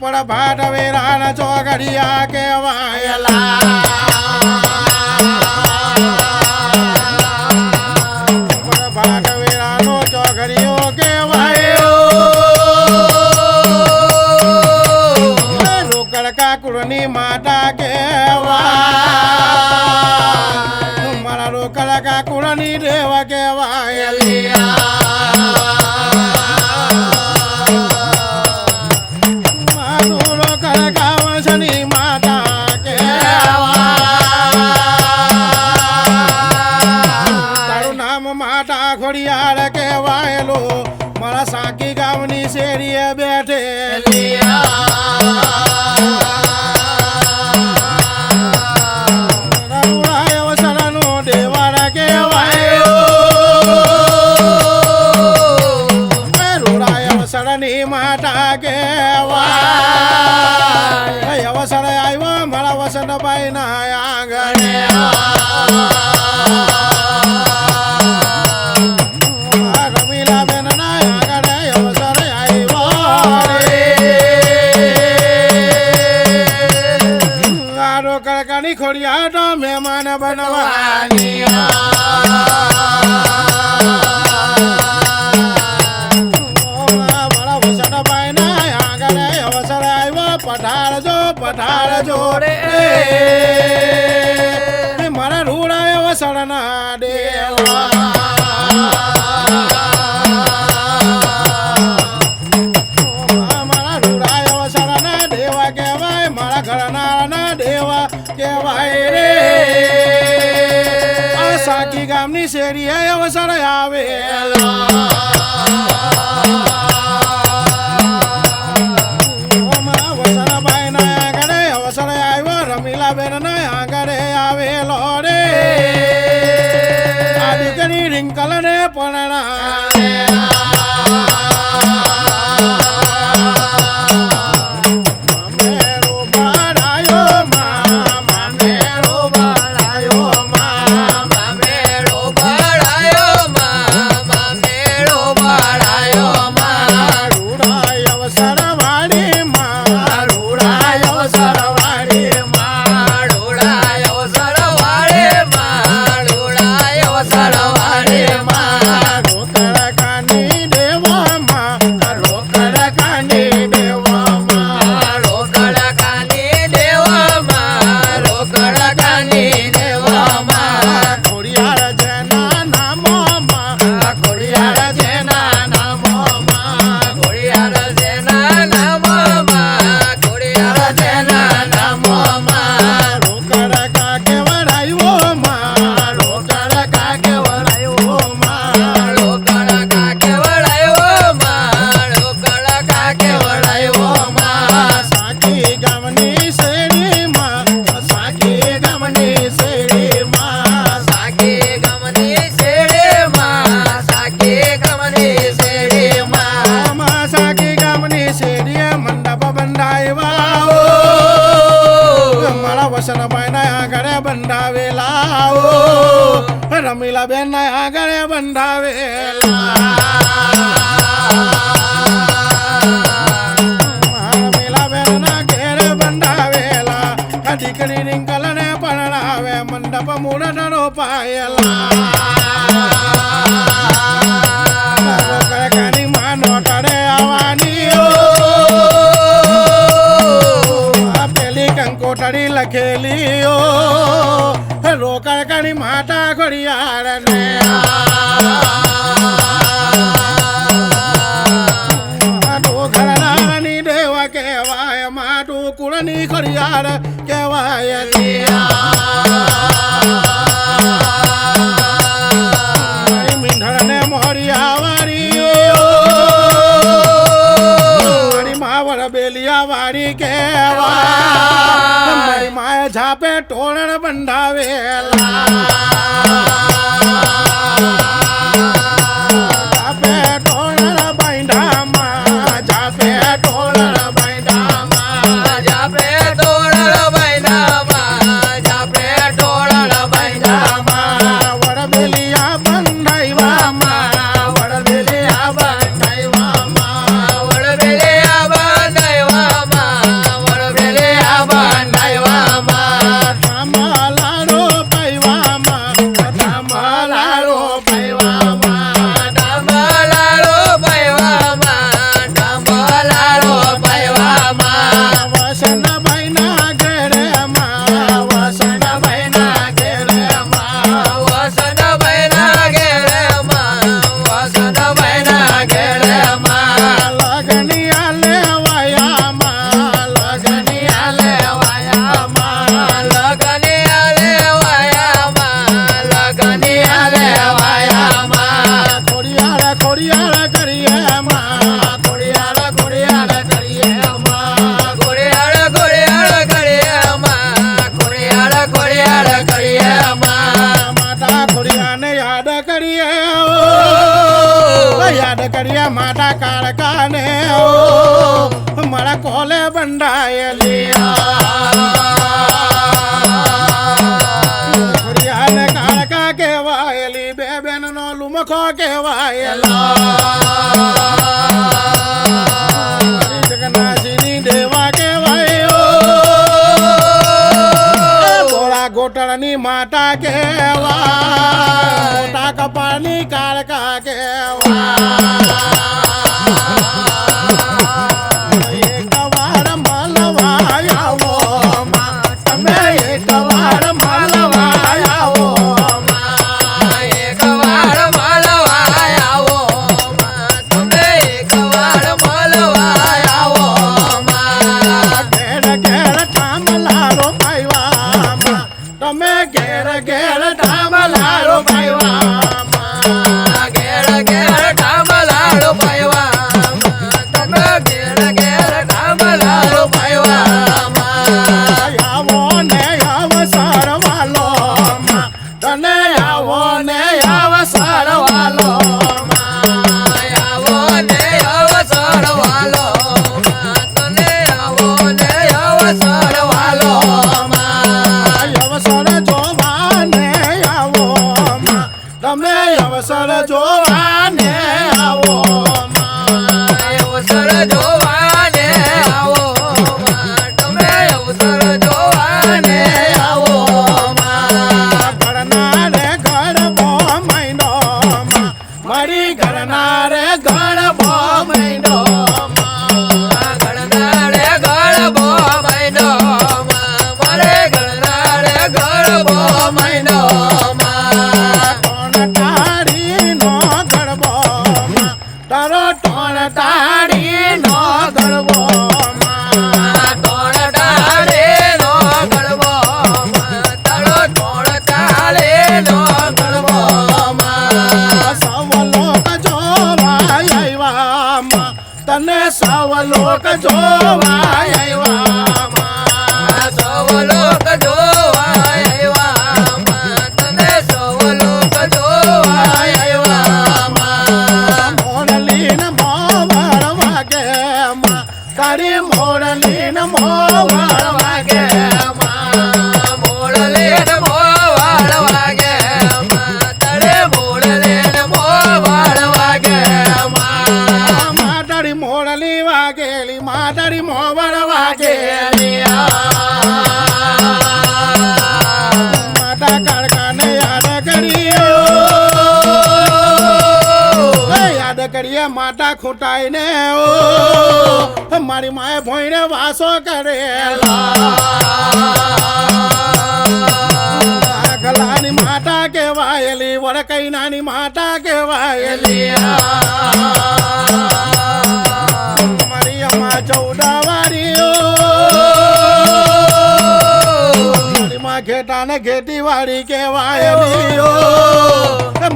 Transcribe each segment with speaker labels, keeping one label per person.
Speaker 1: પણ ભાટ વેરાણ ચોઘડિયા કેવાયલા પણ ભાટ વેરાનો ચોઘડિયો કેવાયો રોકડ કાકુડની માતા કેવાય મારા રોકડ કાકુડની દેવ કેવાયલી શની માતા તારું નામ માતા ખોડિયાર કહેવાયેલો મારા સાકી ગામની શેરીએ બેઠેલી શરણો દેવારા કહેવાયો રોડાય શરણી માતા કહેવાય અવસર આવ્યો મારા વસંતભાઈ ના આંગણે રમીલા બેન ના આંગણે અવસર આવ્યો આરો કડકાની ખોડિયા તો મહેમાન બનવાની મારા વસંતભાઈ ના આંગણે અવસર આવ્યો પઠાર જોડે મારા રૂડા વસણના દેવા મારા રૂડા વસણના દેવા કહેવાય મારા ઘરનાના દેવા કહેવાય રે આ સાકી ગામની શેરીએ અવસર આવેલા બેન ના આંગણે આવેલો રે આ દીકરી રિંકલ ને વસનભાઈ ના આંગણે બંધાવેલા રમીલા બેન ના આંગણે બંધાવેલા રમીલા બેન ના ઘેરે બંધાવેલા દીકરી રિંકલ ને પરણાવે મંડપ મૂળ રોપાયેલા કાની માનો ટડે આવવાની કોટડી લખેલી રોકડ કણી માતા ખોડિયાર ને ઘરનાની દેવા કહેવાય માટું કુળની ખોડિયાર કહેવાય મીંઢળ ને મોરિયા વાળી માવર બેલિયા વાળી કહેવાય મારી માએ ઝાપે ટોળણ બંધાવેલા ઝાપે ટોળણ બાંધામાં ઝાપે ટોળણ બાંધામાં ઝાપે ટોળણ બાંધામાં ઝાપે ટોળણ બાંધામાં વડબેલિયા બંધાઈવામાં વડબેલિયા બંધાઈવામાં વડબેલિયા બંધાઈવામાં ને મારા કોલે બંડાયેલી ને કાળકા કહેવાયેલી બે બેન નો લુમખો કહેવાયેલા જગન્નાથજીની દેવા કહેવાયો ગોળા ગોટળની માતા કહેવાય મોટા કપાળની કાળકા કહેવાય એક વાર મળવા આવો તમે એક વાર મળવા આવો
Speaker 2: એક વાર મળવા આવો તમે એક વાર મળવા આવો
Speaker 1: ઘેર ઘેર ઠામલારો પાયવા તમે ઘેર ઘેર ઠામલારો પાયવા
Speaker 2: ઘેર ઘેર ઠામલાડો પાયવા તમે ઘેર ઘેર ઠામલાડો પાયવા
Speaker 1: આવો ને અવસર વાલો તને આવો ને અવસર વાલો
Speaker 2: આવો ને અવસર વાલો તને આવો ને અવસર વાલો
Speaker 1: અવસર જોવા ને આવો તમે અવસર જોવા ને આવો
Speaker 2: અવસર જોવાને આવો તમે અવસર જોવાને આવો
Speaker 1: ઘરનારે ગરબો મહિનો મારી ઘરનારે ગરબો મહિનો
Speaker 2: ગણનારે ગળબો મહિનો મારે ગણનારે ગળબો મહિનો
Speaker 1: ટોણ તાળી નો ગરબો તારો ટોણ તાળી નો ગરબો
Speaker 2: તોણ તાળે નો ગળબો તારો તોણ તાળે નો ગળબો
Speaker 1: સવ લોક જોવા આવ્યા તને સવ લોક જોવા આવ્યા
Speaker 2: સૌ લોક જોવા આવ્યા તને સૌ લોક જોવા આવ્યા
Speaker 1: મોરલીન મોવર વાગે તારી મોરલીન મોવર વાગે
Speaker 2: મોળલેન મોવાળ વાગે તળે મોળલેન મોવાળ વાગે
Speaker 1: માતારી મોરલી વાગેલી માતારી મોવર વાગેલી માતા કાળકાને યાદ કરીએ યાદ કરીએ માતા ખૂટાઈને મારી માએ ભોઈને વાસો કરેલા ગલાની માતા કહેવાયેલી વડકઈ નાની માતા કહેવાયેલી મારી અમ્મા 14 વારીઓ મારી માં ઘેટા ને ઘેટી વાળી કહેવાયેલી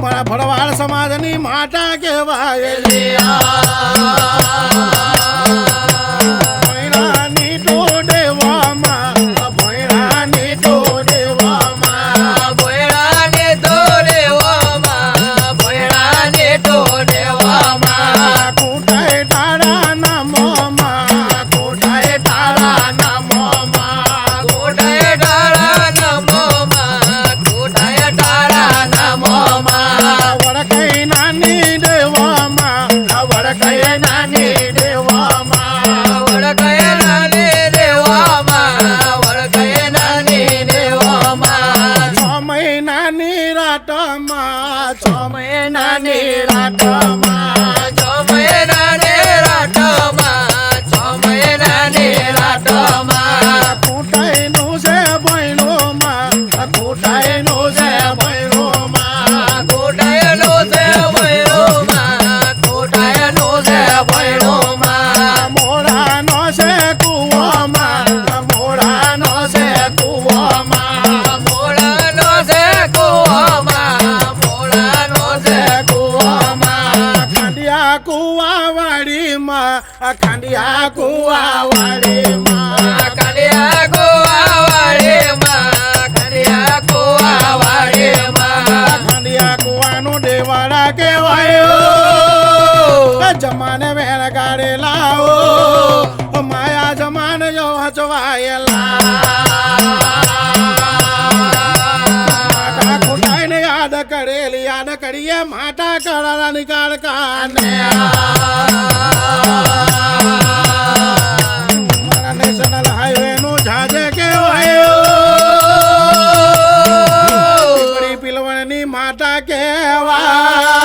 Speaker 1: મારા ભરવાડ સમાજની માતા કહેવાયેલી ભૈરાની ટોડેવામાં ભૈરાની ટોડેવામાં
Speaker 2: ભોયરાને તો દેવામાં ભોયરાને તો દેવામાં
Speaker 1: કૂટાય તાળાના મોમાં કૂટાય તાળાના મોમાં
Speaker 2: કોટાય ડાળા નમોમાં કોટાય ડાળા નમોમાં
Speaker 1: વડકઈ નાની દેવામાં વડકઈ નાની દેવામાં
Speaker 2: વળકય નાની દેવામાં વળકય નાની દેવામાં
Speaker 1: 6 મહિનાની રાતમાં 6 મહિનાની રાતમાં
Speaker 2: ચોમય નાને રાતમાં ચોમય નાને રાતમાં
Speaker 1: કૂટાઈનું છે ભૈરોમાં કૂટાઈનું છે ભૈરોમાં
Speaker 2: કોટાયનો છે ભૈરોમાં કોટાયનો છે ભૈરોમાં
Speaker 1: મોરાનો છે કુવામાં મોરાનો છે કુવામાં
Speaker 2: મોળાનો છે કુવામાં મોળાનો છે
Speaker 1: કુવામાં ખાંડિયા કુવા વાડીમાં ખાંડિયા કુવા વાડીમાં
Speaker 2: કલિયા ગોવા વાળેમાં કલિયા ગોવા વાળેમાં
Speaker 1: ખાંડિયા કુવાનું દેવાડા કહેવાયો જમાને વેણ ગાડે પહોંચવાયેલા માતા ખોટાઈને યાદ કરેલી યાદ કરીએ માતા કરાલા નિકાળ કાને મારા નેશનલ હાઈવે નું જાજે કેવાયો પીપળી પિલવણની માતા કહેવાય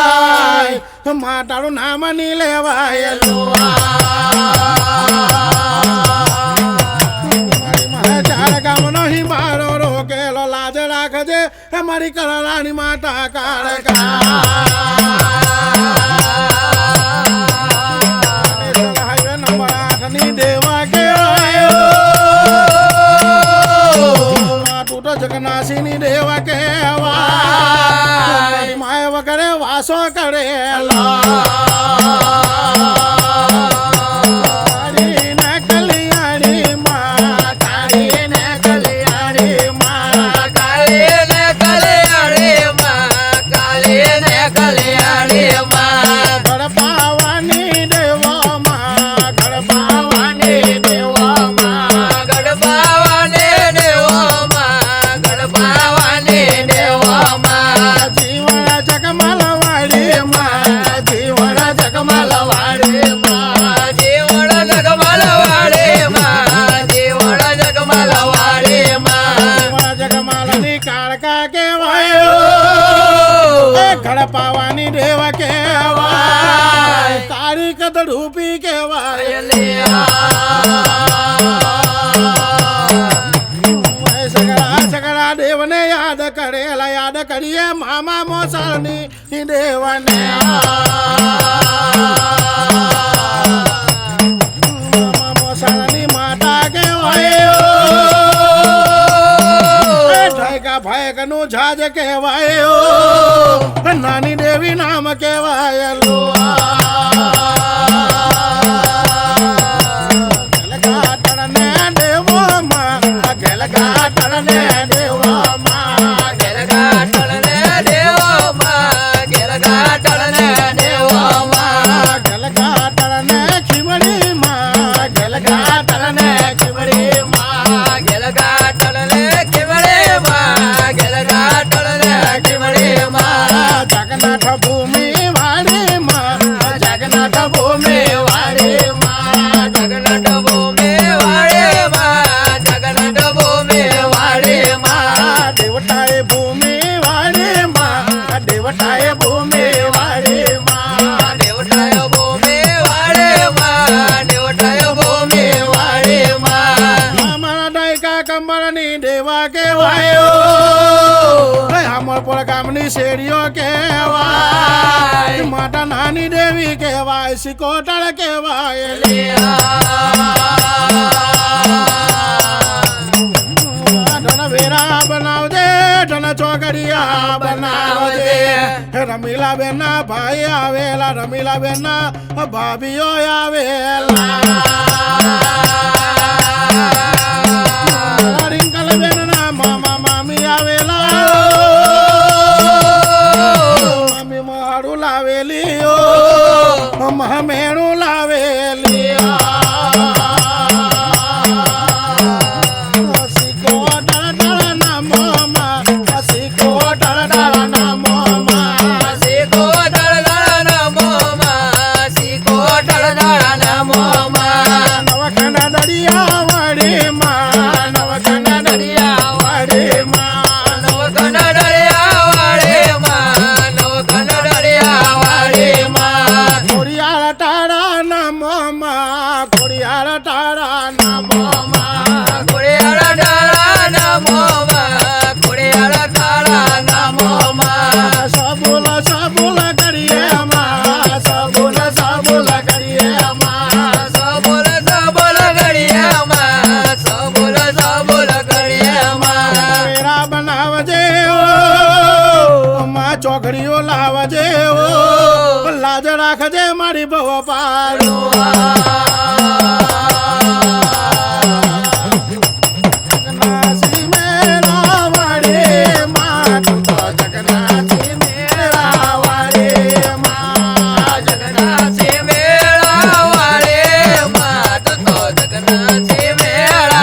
Speaker 1: માતાનું નામ ની લેવાયેલું ચાર ગામનો હિમારો રોકેલો લાજ રાખજે મારી કરાલાની માતા કાળકા હાઈવે નંબર 8 ની દેવા કેવાયો તૂટો જગનાસી ની દેવા કેવાય માય વગરે વાસો કરેલા પાવાની દેવા કેવાય તારી કદડૂપી કેવાય સગડા સગડા દેવને યાદ કરેલા યાદ કરીએ મામા મોસાળની દેવને મામા મોસાળની માતા કેવાય ઢાયકા ભાયકનું જાજ કહેવાયો નાની દેવી નામ કહેવાયેલું ગેલગાટણને દેવોમાં ગેલગાટણને દેવોમાં
Speaker 2: ગેલગાટણને દેવોમાં ગેલગાટણને દેવોમાં
Speaker 1: ગેલગાટણને ખીમડીમાં ગેલગાટણને ખીમડીમાં
Speaker 2: ગેલગાટણને ખીમડીમાં ગેલગાટણને ખીમડીમાં
Speaker 1: જગન્નાથ ભૂમિ વાડીમાં જગન્નાથ ભૂમિ વાડીમાં
Speaker 2: જગન્નાથ ભૂમિ વાડીમાં જગન્નાથ ભૂમિ વાડીમાં
Speaker 1: દેવતાએ ભૂમિ વાડીમાં દેવતાએ ભૂમિ વાડીમાં
Speaker 2: દેવતાય ભૂમિ વાડીમાં દેવતાય ભૂમિ વાડીમાં
Speaker 1: અમારા ડાયકા કંબળની દેવા કહેવાયો અમરપુર ગામની શેરીઓ કહેવાય માતા નાની દેવી કહેવાય સિકોતર કહેવાય ધન વેરા બનાવજે ધન ચોકડિયા બનાવજે રમીલા બેન ના ભાઈ આવેલા રમીલા બેન ના ભાભીઓ આવેલા રિંકલ બેન ના મામા મામી આવેલા મામી મારું લાવેલી મહેણું લાવેલી સિકોતર દળ ના મોમાં સિકોતર દળ ના મોમાં
Speaker 2: સિકોતર દળના મોમાં સિકોતર દળના મોમાં
Speaker 1: નવખંડ દરિયા વાડીમાં નવખંડ દરિયા વાડીમાં
Speaker 2: નવખંડ દરિયા વાડીમાં નવખંડ દરિયા વાડીમાં
Speaker 1: ખોડિયાર તારા ના મોમાં ખોડિયાર તારા ના મોમાં
Speaker 2: ખોડિયાર ડાળાના મોમાં ખોડિયાર ડાળાના મોમાં
Speaker 1: સબુલ સબુલ કરીએ માં સબુલ સબુલ કરીએ માં
Speaker 2: સબોલ સબોલ ઘડિયામાં સબોલ સબોલ ઘડિયામાં
Speaker 1: મેરા બનાવજે માં ચોકડીઓ લાવજે લાજ રાખજે મારી બહુ પાડો જગન્નાસી મેરા વાડી માં તું તો જગન્નાસી મેરા વાડી માં
Speaker 2: જગન્નાથે મેળા વાળે માત તો જગન્નાથે મેળા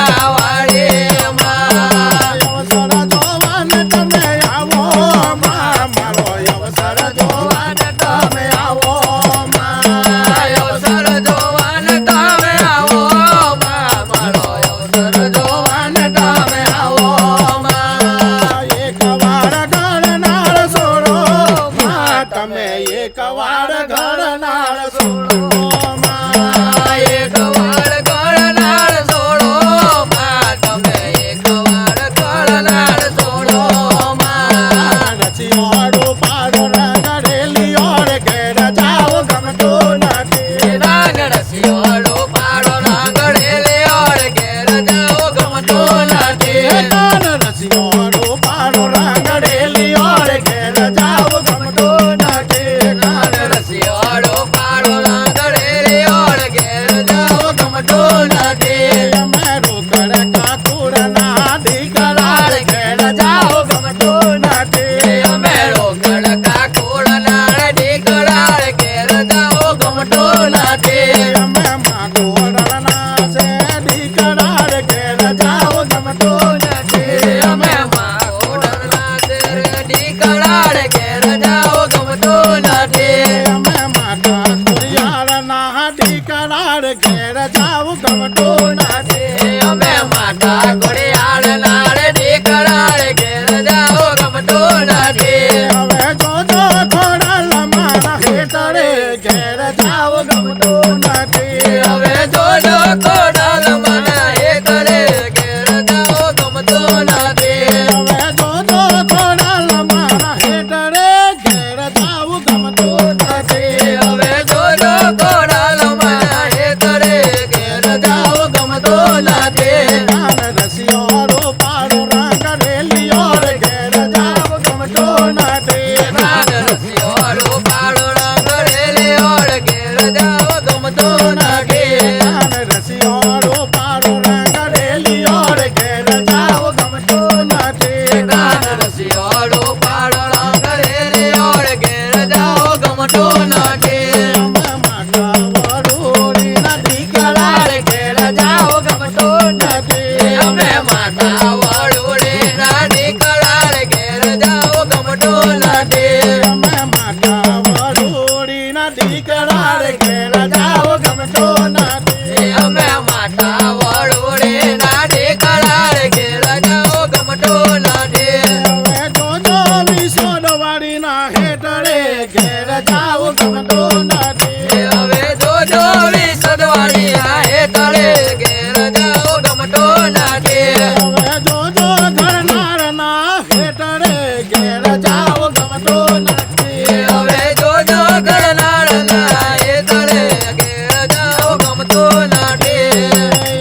Speaker 2: માતા ઘોડિયાળ નાળ દીકરાળ ઘેર જાઓ ગમતું નથી.
Speaker 1: હવે જોજો ખોડલ મારા હેતરે ઘેર જાવ ગમતું નથી.
Speaker 2: હવે જોજો ખોડલ મને એ કરે ઘેર જાઓ ગમતું નથી.
Speaker 1: હવે જોજો ખોડલ મારા હેતરે ઘેર જાવ ગમતું નથી.
Speaker 2: હવે જોજો ખોડલ મને એ કરે ઘેર જાઓ ગમતું નથી.
Speaker 1: કાન રસિયો પાડો રંગ રેલિયો રે ઘેર જાવ ગમતું નથી.
Speaker 2: કાન રસિયો રૂપાળો રંગ રેલિયો રે ઘેર જાઓ ગમતું નથી.
Speaker 1: કાન રસિયો પાડો રંગ રેલિયો રે ઘેર જાવ ગમતું નથી.
Speaker 2: કાન રસિયો રૂપાળો રંગ રેલિયો રે ઘેર જાઓ ગમતું નથી.
Speaker 1: અમે માતા વડોળીના દીકરા રે ઘેર જાવ ગમતું નથી.
Speaker 2: અમે માતા વડોળીના દીકરા રે ઘેર જાઓ ગમતું નથી.
Speaker 1: અમે માતા વડોળીના દીકરા રે ઘેર જાવ ગમતું નથી.
Speaker 2: અમે માતા વડોળીના દીકરા રે ઘેર જાઓ ગમતું નથી.
Speaker 1: હવે જોજો વિસોદવાડીના હેઠળે ઘેર જાવ ગમતું નથી.
Speaker 2: હવે જોજો વિસદવાળીના હેઠળે ઘેર જાઓ ગમતું નથી.
Speaker 1: હવે જોજો ઘરનારના હેઠળે ઘેર જાવ ગમતું નથી.
Speaker 2: હવે જોજો ઘરનાળના હેઠળે ઘેર જાઓ ગમતું નથી.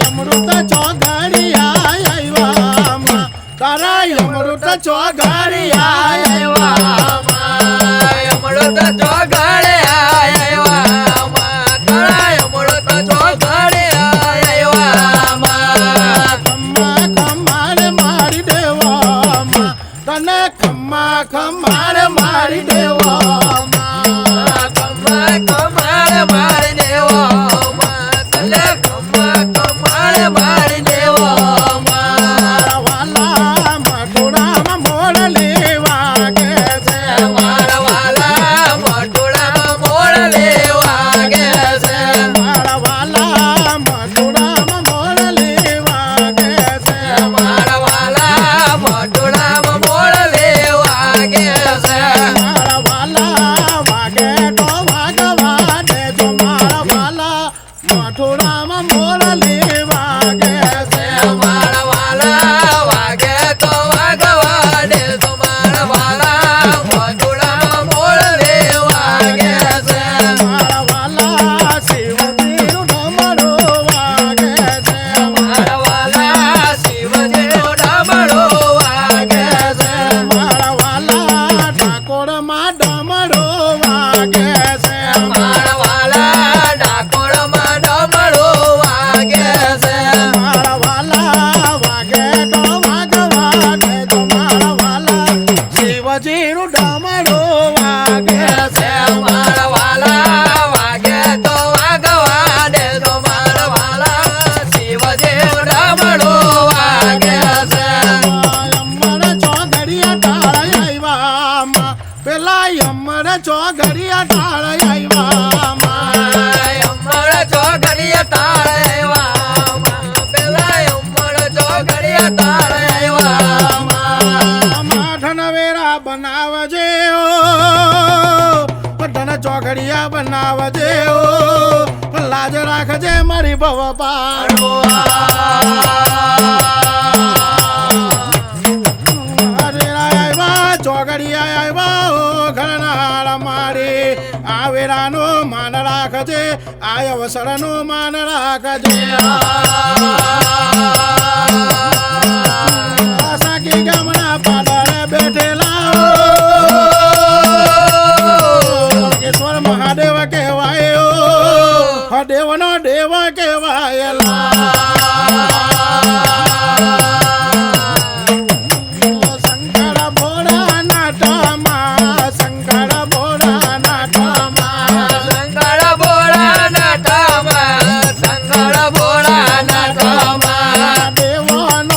Speaker 1: અમૃત ચોઘડિયા આવ્યા તારા અમૃત ચોઘડિયા આવ્યા
Speaker 2: અમૃત ચોઘડે આવ્યા તારા અમૃત ચોઘડે આવ્યા.
Speaker 1: ખમ્મા ખમ્મારે મારી દેવામાં તને ખમ્મા ખમ્મારે મારી દેવામાં
Speaker 2: કમાળ મારી દેવો તને કમાળ મારી દેવો.
Speaker 1: મારા વાલા મટુડામાં મોર લેવા કે છે.
Speaker 2: મારા વાલા મટુડામાં મોર લેવા કે છે.
Speaker 1: મારા વાલા મટુડામાં મોર લેવા કે છે.
Speaker 2: મારા વાલા મટુડામાં મોર લેવા કે છે.
Speaker 1: મારા વાલા વાગે તો વાગવા દેજો. મારા વાલા મથુરામાં મોર લેવા કે છે.
Speaker 2: મારા વાલા વાગે તો વાગવા દે તો મારા વાલા મટુડામાં મોર લેવા કે છે.
Speaker 1: મારા વાલા શિવજીનું ડમરો વાગે છે.
Speaker 2: મારા વાલા શિવજીનો ડામડો વાગે છે.
Speaker 1: મારા વાલા ઠાકોરમાં ડમરો વાગે છે.
Speaker 2: મારા વાલા ડાકોરમાં ડામડો વાગે છે.
Speaker 1: મારા વાલા વાગે તો વાગવા દેજો. મારા વાલા શિવજીનું ડમરો વાગે છે.
Speaker 2: મારા વાલા વાગે તો વાગવા દે તો મારા વાલા શિવજીનો ડામડો વાગે છે.
Speaker 1: અમર ચોઘડિયા ટાળ આવ્યા પેલા અમર ચોઘડિયા ટાળ આવ્યા
Speaker 2: અમર ચોઘડિયા તાળેવા પેલા અમર ચોઘડિયા તાળેવા.
Speaker 1: માઠન વેરા બનાવજે ધન ચોઘડિયા બનાવજે લાજ રાખજે મારી ભવ પાડો. ચોઘડિયા આવ્યા ઘરનાળ મારી આ વેરાનો માન રાખજે આ અવસરનો માન રાખજે. સાકી ગામના પાદરે બેઠેલા કેશ્વર મહાદેવ કહેવાય દેવનો દેવ કહેવાયેલા. શંકર ભોળા નાટમાં શંકર ભોળા નાટમાં
Speaker 2: શંકર ભોળા નાટમાં શંકર ભોળા નાટમાં
Speaker 1: દેવનો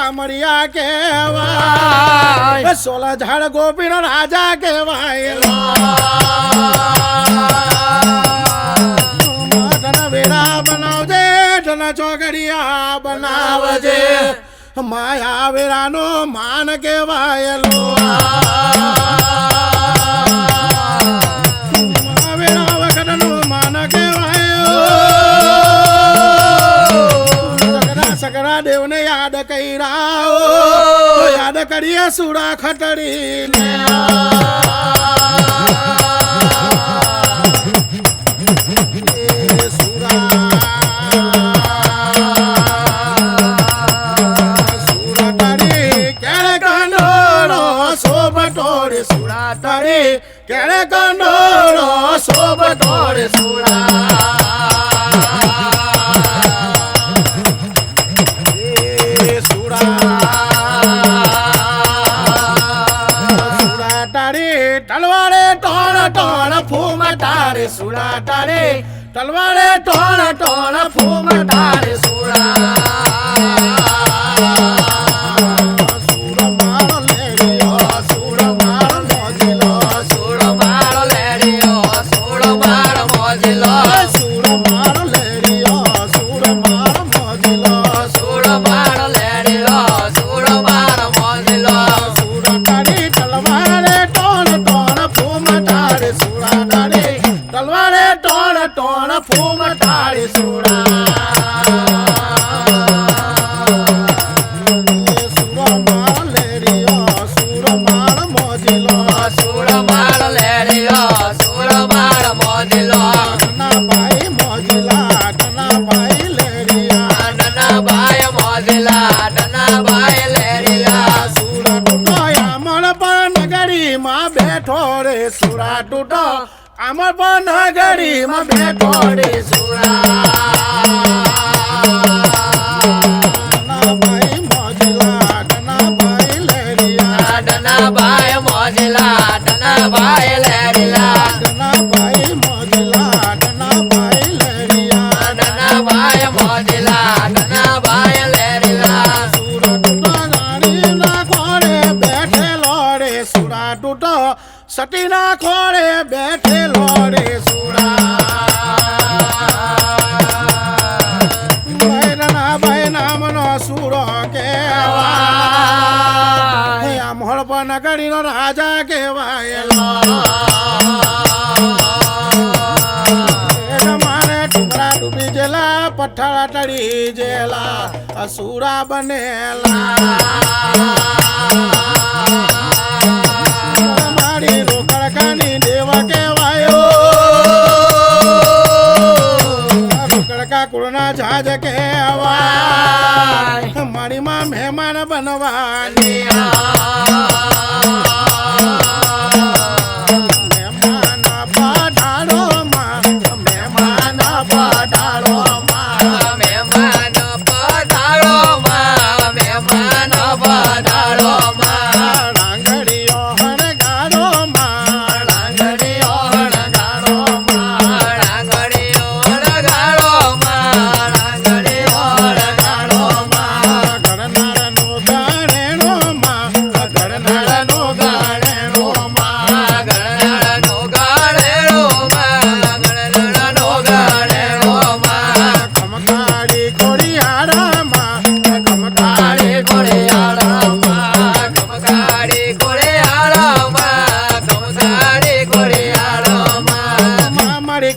Speaker 1: ચામડિયા કહેવાય, સોલા ઝાડ ગોપીનો રાજા કહેવાય. ધન વેરા બનાવજે, ધન ચોકડિયા બનાવજે, માયા વેરાનો માન કહેવાયેલો. વેરા વખતનું માન કહેવાય. સકરા દેવને યાદ કર્યા, યાદ કરીએ સુરા ખટડીને. સુરા તારી કેળે કંડોળો સોબટોળે સુરા તારી તલવારે ટોણ ટોણ ફૂમ તારે સુરા તારી તલવારે ટોણ ટોણ ફૂમ તારે સુરા. સુરા તૂટો આમર પણ નગરીમાં બેઠો રે સુરા. ભાઈ મોજલા ડના ભાઈ લેરિયા, ડના ભાઈ મોજલા ડના ભાઈ લેરિયા, ડના ભાઈ મોજલા ડના ભાઈ લેરિયા, ડના ભાઈ મોજલા ડના ભાઈ લેરિયા. સુરા તૂટો ગાડી ના ખોડે બેઠેલો રે સુરા તૂટો સતીના ખોળે બેઠેલો રે સુરા. ભૈરના ભાઈ નામનો સુરો કહેવાય, આ મોહળ પર નગરીનો રાજા કહેવાયેલો. મારે ટુકડા ડૂબી જેલા, પથ્થર તળી જેલા, અસુરા બનેલા. રોકડકાની દેવા કહેવાયો, રોકડકા કુળના જહાજ કહેવાય, મારી માં મહેમાન બનવાની. મહેમાન પધારો માં, મહેમાન પધારો માં, મહેમાન પધારો માં, મહેમાન પધારો માં. રાંગડીઓ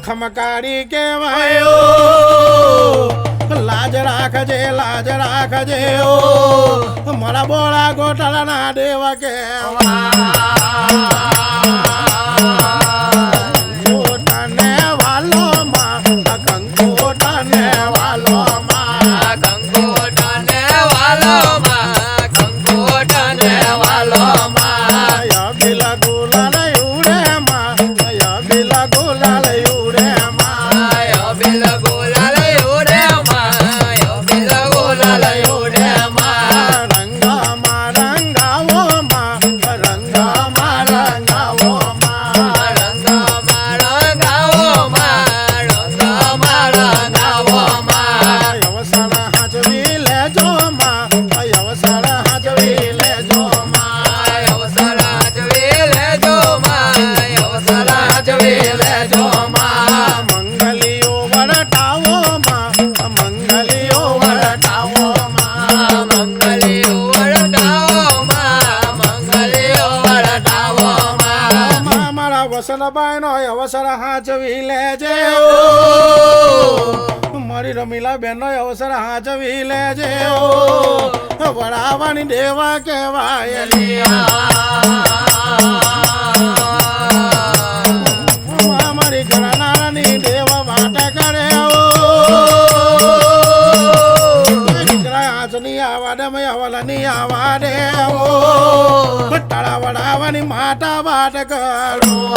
Speaker 1: ખમકારી કહેવાયો, લાજ રાખજે લાજ રાખજે ઓ મારા બોળા ગોટાળાના દેવા કહેવાય. ગોટાને વાલો માં, કંકોટાને વાલો માં, કંકોટાને વાલો માં, કંકોટાને વાલો માં. યબીલા ગુલાલ ઉડે માં, યબીલા ગુલાલ ઉડે માં, યબીલા ગુલાલ ઉડે માં, યબીલા ગુલાલ ઉડે માં. રંગામાં રંગાવો માં, રંગામાં રંગાવો માં. રમીલાબાઈ નો અવસર હાચવી લેજે મારી રમીલાબેન નો અવસર હાચવી લેજે વડાવાની દેવા કહેવાય મારી ઘરનારાની દેવા વાટ કરે દીકરા હાથની આવા દે અવલની આવા દે તળા વડાવાની માતા વાટ કરો